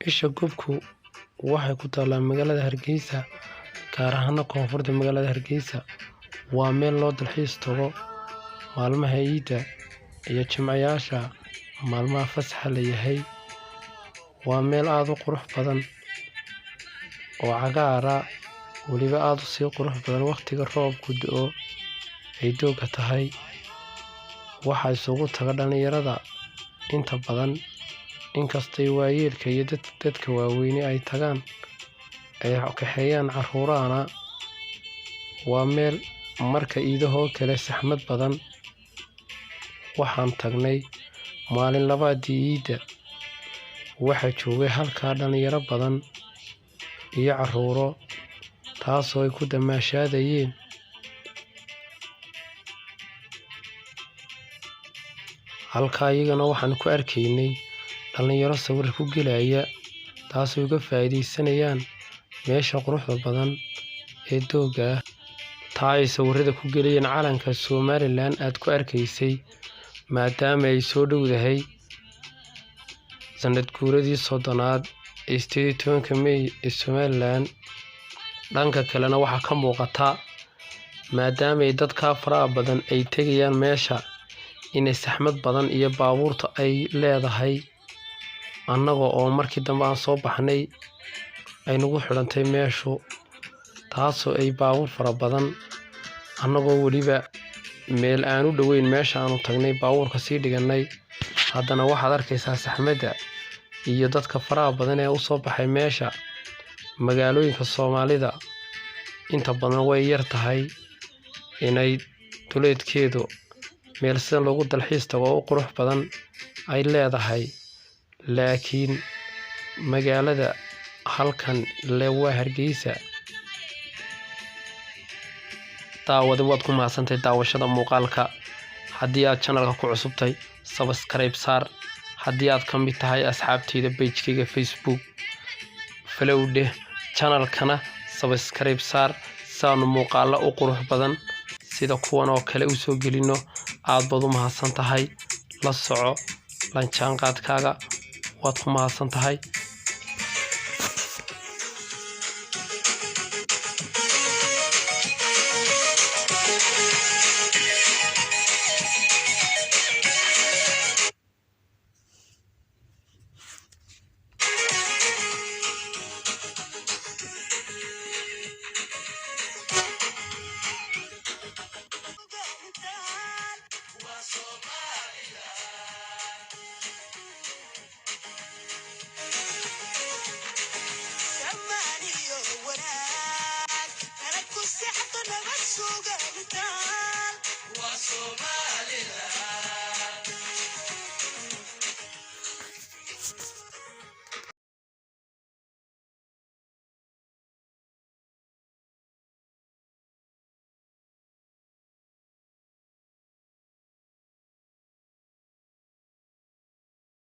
isha gubku waxay ku taalaa magaalada Hargeysa gaar ahaan koonfurta magaalada Hargeysa waa meel loo dalxiis tago maalmaha ciida iyo jimcayaasha maalmaha fasaxa leeyahay waa meel aad u qurux badan oo cagaara waliba aad u sii qurux badan waqtiga roobku da'o ay dooga tahay waxa isugu taga dhalinyarada inta badan inkastay waayeelka iyo dadka waaweyn ay tagaan ay kaxeeyaan caruurana waa meel marka iidahoo kale saxmad badan waxaan tagnay maalin labaadii ciida waxa joogay halka dhalinyaro badan iyo caruuro taasoo ay ku damaashaadayeen halka iyagana waxaan ku arkaynay dhalinyaro sawir ku gelaya taasoo uga faa'iideysanayaan meesha quruxda badan ee dooga taay sawirada ku gelayeen calanka Soomaaliland aad ku arkaysay maadaama ay soo dhowdahay sanad guuradii 30aad ee 18 May ee Soomaaliland dhanka kalena waxa ka muuqata maadaama ay dadka faraha badan ay tagayaan meesha inay saxmad badan iyo baabuurta ay leedahay annaga oo markii dambe aan soo baxnay ay nagu xidhantay meeshu taasoo ay baabuur fara badan annagoo waliba meel aan u dhaweyn meesha aanu tagnay baabuurka sii dhiganay haddana waxaad arkaysaa saxmadda iyo dadka faraha badan ee u soo baxay meesha magaalooyinka Soomaalida inta badan way yar tahay inay duleedkeedu meel sida loogu dalxiis tago oo qurux badan ay leedahay laakiin magaalada halkan waa Hargeysa daawada waad ku maasantay daawashada muuqaalka haddii aad channelka ku cusubtay subscribe saar haddii aad ka mid tahay asxaabtayda page-kayga Facebook follow dheh channelkana subscribe saar saan muuqaalo u qurux badan sida kuwan oo kale u soo gelino aad baad u mahadsan tahay la soco la jaanqaadkaaga waad ku mahadsan tahay Somaliland